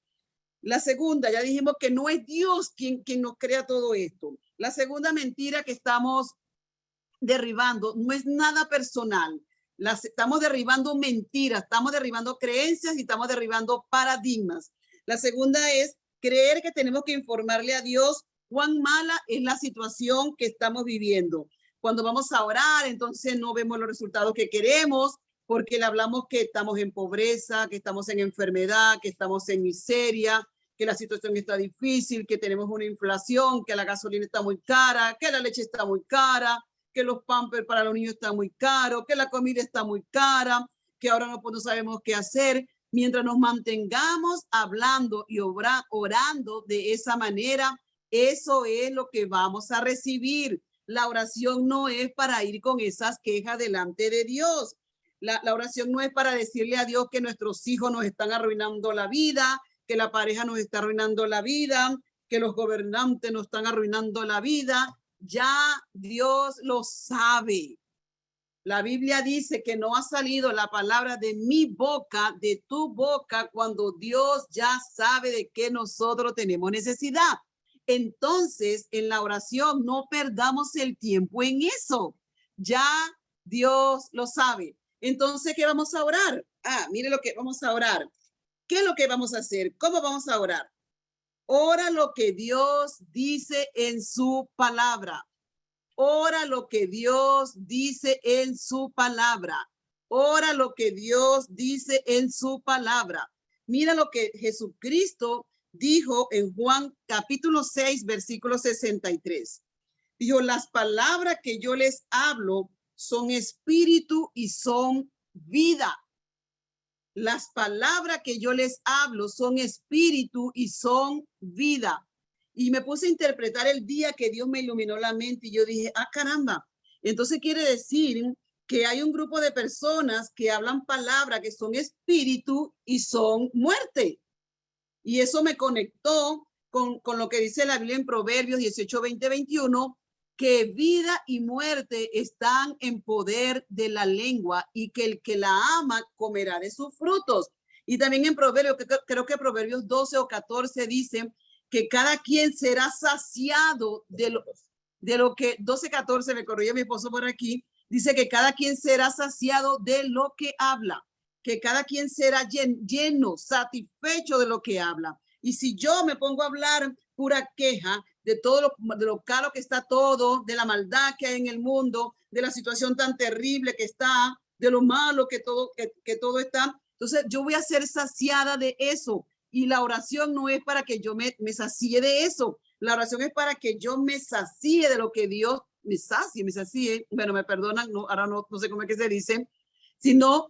La segunda, ya dijimos que no es Dios quien nos crea todo esto. La segunda mentira que estamos derribando no es nada personal. Estamos derribando mentiras, estamos derribando creencias y estamos derribando paradigmas. La segunda es creer que tenemos que informarle a Dios cuán mala es la situación que estamos viviendo. Cuando vamos a orar, entonces no vemos los resultados que queremos porque le hablamos que estamos en pobreza, que estamos en enfermedad, que estamos en miseria, que la situación está difícil, que tenemos una inflación, que la gasolina está muy cara, que la leche está muy cara, que los pampers para los niños están muy caros, que la comida está muy cara, que ahora no sabemos qué hacer. Mientras nos mantengamos hablando y orando de esa manera, eso es lo que vamos a recibir. La oración no es para ir con esas quejas delante de Dios. La oración no es para decirle a Dios que nuestros hijos nos están arruinando la vida, que la pareja nos está arruinando la vida, que los gobernantes nos están arruinando la vida. Ya Dios lo sabe. La Biblia dice que no ha salido la palabra de mi boca, de tu boca, cuando Dios ya sabe de qué nosotros tenemos necesidad. Entonces, en la oración no perdamos el tiempo en eso. Ya Dios lo sabe. Entonces, ¿qué vamos a orar? Mire lo que vamos a orar. ¿Qué es lo que vamos a hacer? ¿Cómo vamos a orar? Ora lo que Dios dice en su palabra. Ora lo que Dios dice en su palabra. Ora lo que Dios dice en su palabra. Mira lo que Jesucristo dijo en Juan capítulo 6, versículo 63. Dijo, las palabras que yo les hablo son espíritu y son vida. Las palabras que yo les hablo son espíritu y son vida. Y me puse a interpretar el día que Dios me iluminó la mente y yo dije, caramba. Entonces quiere decir que hay un grupo de personas que hablan palabras que son espíritu y son muerte. Y eso me conectó con lo que dice la Biblia en Proverbios 18, 20, 21, que vida y muerte están en poder de la lengua y que el que la ama comerá de sus frutos. Y también en Proverbios, creo que Proverbios 12 o 14 dice que cada quien será saciado de lo que, 12, 14, me corrigió mi esposo por aquí, dice que cada quien será saciado de lo que habla, que cada quien será lleno, satisfecho de lo que habla. Y si yo me pongo a hablar pura queja de todo de lo caro que está todo, de la maldad que hay en el mundo, de la situación tan terrible que está, de lo malo que todo está, entonces yo voy a ser saciada de eso. Y la oración no es para que yo me sacie de eso. La oración es para que yo me sacie de lo que Dios me sacie. Bueno, me perdonan, no, ahora no sé cómo es que se dice, sino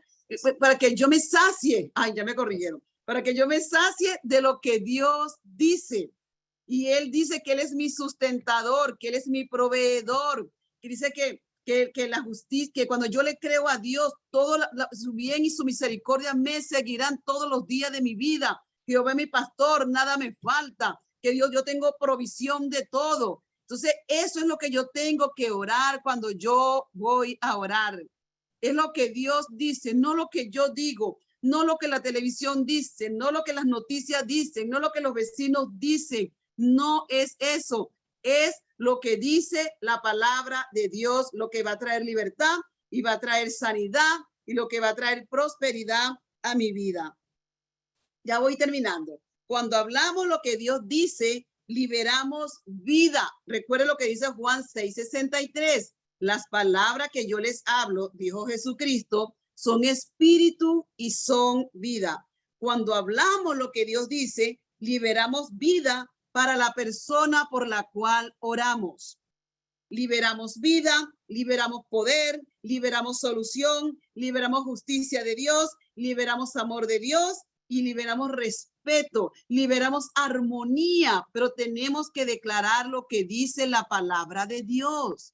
para que yo me sacie. Ya me corrigieron. Para que yo me sacie de lo que Dios dice. Y Él dice que Él es mi sustentador, que Él es mi proveedor. Y dice que la justicia, que cuando yo le creo a Dios, todo su bien y su misericordia me seguirán todos los días de mi vida. Jehová es mi pastor, nada me falta. Que Dios, yo tengo provisión de todo. Entonces, eso es lo que yo tengo que orar cuando yo voy a orar. Es lo que Dios dice, no lo que yo digo, no lo que la televisión dice, no lo que las noticias dicen, no lo que los vecinos dicen. No es eso, es lo que dice la palabra de Dios, lo que va a traer libertad y va a traer sanidad y lo que va a traer prosperidad a mi vida. Ya voy terminando. Cuando hablamos lo que Dios dice, liberamos vida. Recuerde lo que dice Juan 6:63. Las palabras que yo les hablo, dijo Jesucristo, son espíritu y son vida. Cuando hablamos lo que Dios dice, liberamos vida para la persona por la cual oramos. Liberamos vida, liberamos poder, liberamos solución, liberamos justicia de Dios, liberamos amor de Dios y liberamos respeto, liberamos armonía, pero tenemos que declarar lo que dice la palabra de Dios,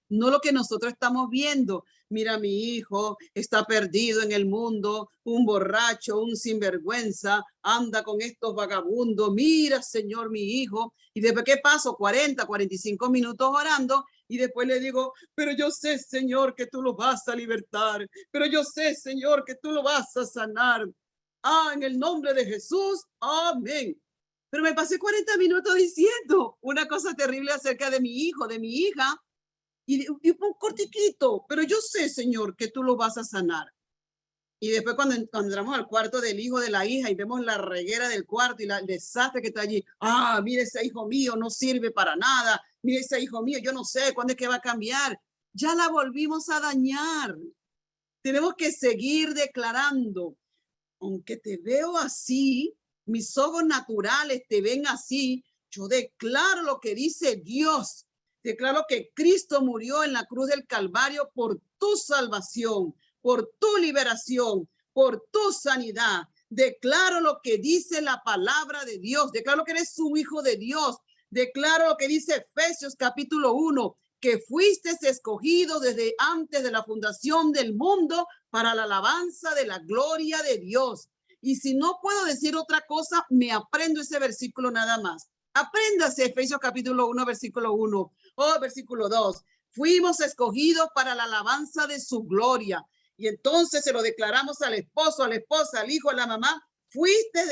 no lo que nosotros estamos viendo. Mira, mi hijo está perdido en el mundo, un borracho, un sinvergüenza, anda con estos vagabundos. Mira, Señor, mi hijo. Y después, ¿qué paso? 40, 45 minutos orando. Y después le digo, pero yo sé, Señor, que tú lo vas a libertar. Pero yo sé, Señor, que tú lo vas a sanar. En el nombre de Jesús, amén. Pero me pasé 40 minutos diciendo una cosa terrible acerca de mi hijo, de mi hija. Y un cortiquito, pero yo sé, Señor, que tú lo vas a sanar. Y después cuando entramos al cuarto del hijo de la hija y vemos la reguera del cuarto y el desastre que está allí. Mire, ese hijo mío no sirve para nada. Mire, ese hijo mío, yo no sé cuándo es que va a cambiar. Ya la volvimos a dañar. Tenemos que seguir declarando. Aunque te veo así, mis ojos naturales te ven así, yo declaro lo que dice Dios. Declaro que Cristo murió en la cruz del Calvario por tu salvación, por tu liberación, por tu sanidad. Declaro lo que dice la palabra de Dios. Declaro que eres un hijo de Dios. Declaro lo que dice Efesios capítulo 1, que fuiste escogido desde antes de la fundación del mundo para la alabanza de la gloria de Dios. Y si no puedo decir otra cosa, me aprendo ese versículo nada más. Apréndase Efesios capítulo 1, versículo 1 o versículo 2. Fuimos escogidos para la alabanza de su gloria. Y entonces se lo declaramos al esposo, a la esposa, al hijo, a la mamá. Fuiste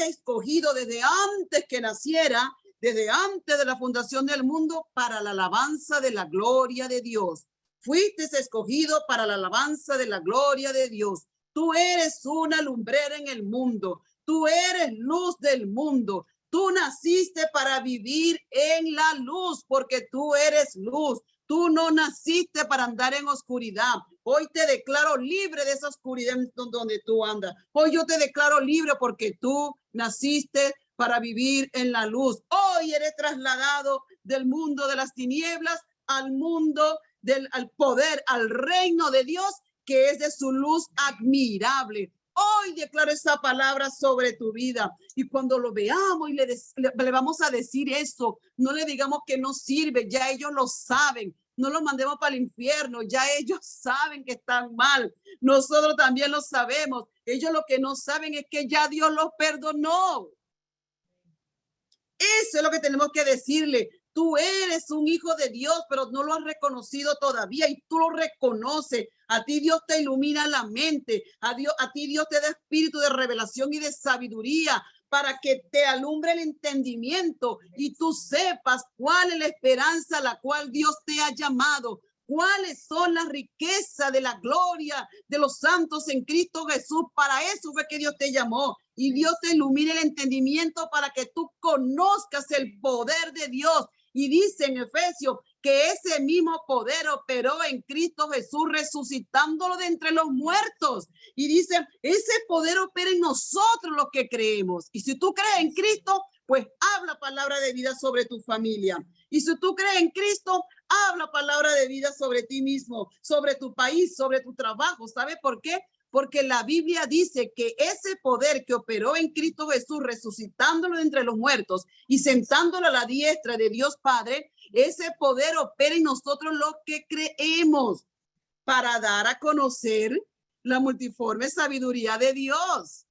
escogido desde antes que naciera, desde antes de la fundación del mundo, para la alabanza de la gloria de Dios. Fuiste escogido para la alabanza de la gloria de Dios. Tú eres una lumbrera en el mundo. Tú eres luz del mundo. Tú naciste para vivir en la luz porque tú eres luz. Tú no naciste para andar en oscuridad. Hoy te declaro libre de esa oscuridad donde tú andas. Hoy yo te declaro libre porque tú naciste para vivir en la luz. Hoy eres trasladado del mundo de las tinieblas al mundo al poder, al reino de Dios, que es de su luz admirable. Hoy declaro esa palabra sobre tu vida. Y cuando lo veamos y le vamos a decir eso, no le digamos que no sirve, ya ellos lo saben. No los mandemos para el infierno, ya ellos saben que están mal. Nosotros también lo sabemos. Ellos lo que no saben es que ya Dios los perdonó. Eso es lo que tenemos que decirle. Tú eres un hijo de Dios, pero no lo has reconocido todavía y tú lo reconoces. A ti Dios te ilumina la mente. A ti Dios te da espíritu de revelación y de sabiduría para que te alumbre el entendimiento y tú sepas cuál es la esperanza a la cual Dios te ha llamado. ¿Cuáles son las riquezas de la gloria de los santos en Cristo Jesús? Para eso fue que Dios te llamó. Y Dios te ilumine el entendimiento para que tú conozcas el poder de Dios. Y dice en Efesios que ese mismo poder operó en Cristo Jesús, resucitándolo de entre los muertos. Y dice, ese poder opera en nosotros los que creemos. Y si tú crees en Cristo, pues habla palabra de vida sobre tu familia. Y si tú crees en Cristo, habla palabra de vida sobre ti mismo, sobre tu país, sobre tu trabajo. ¿Sabe por qué? Porque la Biblia dice que ese poder que operó en Cristo Jesús, resucitándolo entre los muertos y sentándolo a la diestra de Dios Padre, ese poder opera en nosotros los que creemos para dar a conocer la multiforme sabiduría de Dios.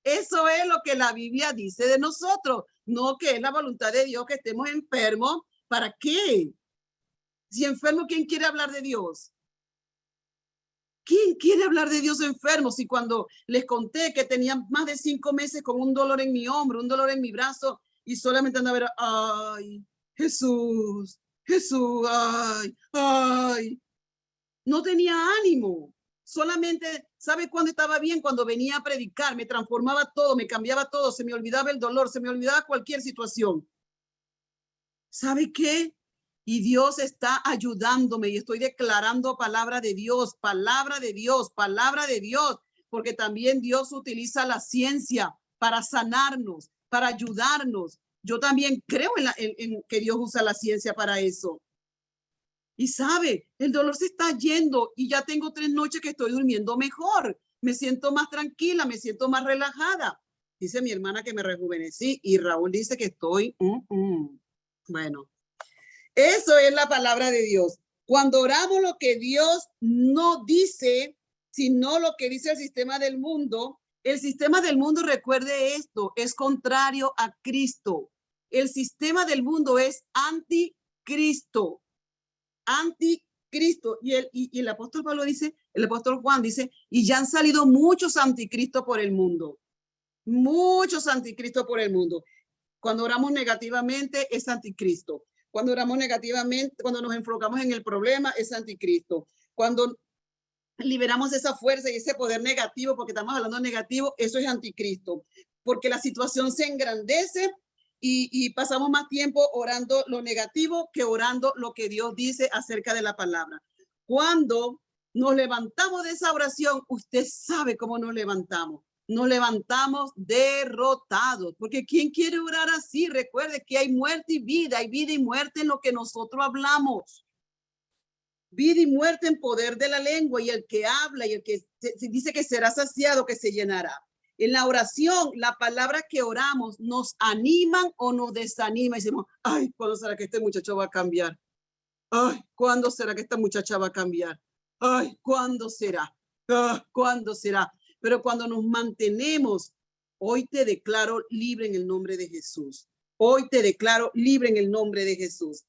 Eso es lo que la Biblia dice de nosotros, no que es la voluntad de Dios que estemos enfermos. ¿Para qué? Si enfermo, ¿quién quiere hablar de Dios? ¿Quién quiere hablar de Dios enfermo? Si cuando les conté que tenía más de 5 meses con un dolor en mi hombro, un dolor en mi brazo, y solamente andaba a ver, ay, Jesús, Jesús, ay, ay. No tenía ánimo. Solamente, ¿sabe cuándo estaba bien? Cuando venía a predicar, me transformaba todo, me cambiaba todo, se me olvidaba el dolor, se me olvidaba cualquier situación. ¿Sabe qué? Y Dios está ayudándome y estoy declarando palabra de Dios, palabra de Dios, palabra de Dios, porque también Dios utiliza la ciencia para sanarnos, para ayudarnos. Yo también creo en que Dios usa la ciencia para eso. Y sabe, el dolor se está yendo y ya tengo 3 noches que estoy durmiendo mejor. Me siento más tranquila, me siento más relajada. Dice mi hermana que me rejuvenecí y Raúl dice que estoy... Bueno, eso es la palabra de Dios. Cuando oramos lo que Dios no dice, sino lo que dice el sistema del mundo, recuerde esto, es contrario a Cristo. El sistema del mundo es anticristo. Anticristo. Y el apóstol Pablo dice, el apóstol Juan dice, y ya han salido muchos anticristos por el mundo. Muchos anticristos por el mundo. Cuando oramos negativamente es anticristo. Cuando oramos negativamente, cuando nos enfocamos en el problema es anticristo. Cuando liberamos esa fuerza y ese poder negativo, porque estamos hablando negativo, eso es anticristo. Porque la situación se engrandece y pasamos más tiempo orando lo negativo que orando lo que Dios dice acerca de la palabra. Cuando nos levantamos de esa oración, usted sabe cómo nos levantamos. Nos levantamos derrotados, porque ¿quién quiere orar así? Recuerde que hay muerte y vida, hay vida y muerte en lo que nosotros hablamos. Vida y muerte en poder de la lengua, y el que habla y el que se dice que será saciado, que se llenará. En la oración, la palabra que oramos nos animan o nos desaniman. Y decimos, ay, ¿cuándo será que este muchacho va a cambiar? Ay, ¿cuándo será que esta muchacha va a cambiar? Ay, ¿cuándo será? Ah, ¿cuándo será? Pero cuando nos mantenemos, hoy te declaro libre en el nombre de Jesús. Hoy te declaro libre en el nombre de Jesús.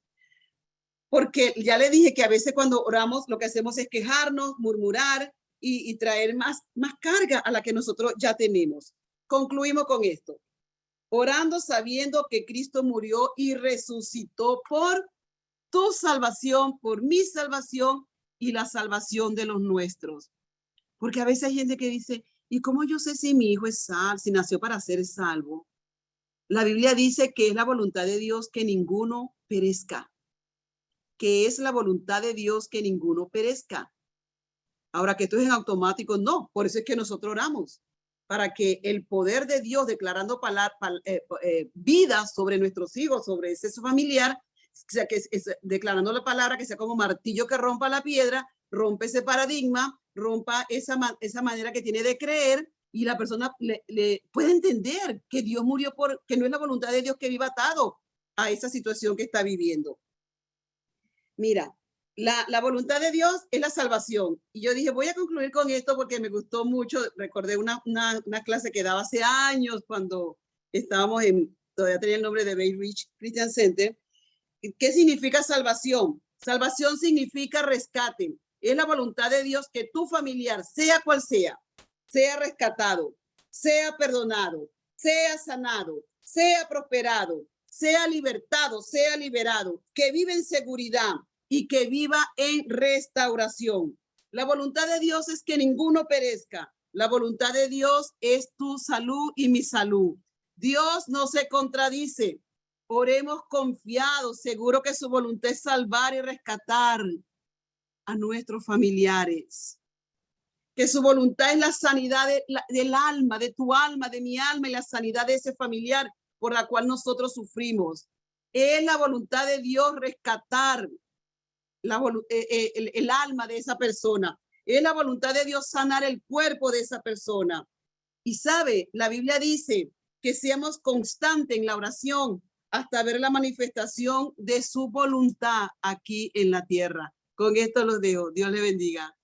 Porque ya le dije que a veces cuando oramos lo que hacemos es quejarnos, murmurar y traer más carga a la que nosotros ya tenemos. Concluimos con esto. Orando sabiendo que Cristo murió y resucitó por tu salvación, por mi salvación y la salvación de los nuestros. Porque a veces hay gente que dice, ¿y cómo yo sé si mi hijo es salvo, si nació para ser salvo? La Biblia dice que es la voluntad de Dios que ninguno perezca, que es la voluntad de Dios que ninguno perezca. Ahora que esto es en automático, no. Por eso es que nosotros oramos, para que el poder de Dios declarando vida sobre nuestros hijos, sobre ese familiar, o sea, que declarando la palabra que sea como martillo que rompa la piedra, rompe ese paradigma, rompa esa manera que tiene de creer y la persona le puede entender que Dios murió que no es la voluntad de Dios que viva atado a esa situación que está viviendo. Mira, la voluntad de Dios es la salvación. Y yo dije, voy a concluir con esto porque me gustó mucho. Recordé una clase que daba hace años cuando estábamos todavía tenía el nombre de Bay Ridge Christian Center. ¿Qué significa salvación? Salvación significa rescate. Es la voluntad de Dios que tu familiar, sea cual sea rescatado, sea perdonado, sea sanado, sea prosperado, sea libertado, sea liberado, que vive en seguridad y que viva en restauración. La voluntad de Dios es que ninguno perezca. La voluntad de Dios es tu salud y mi salud. Dios no se contradice. Oremos confiados, seguro que su voluntad es salvar y rescatar a nuestros familiares. Que su voluntad es la sanidad del alma, de tu alma, de mi alma y la sanidad de ese familiar por la cual nosotros sufrimos. Es la voluntad de Dios rescatar el alma de esa persona. Es la voluntad de Dios sanar el cuerpo de esa persona. Y sabe, la Biblia dice que seamos constantes en la oración hasta ver la manifestación de su voluntad aquí en la tierra. Con esto los dejo. Dios le bendiga.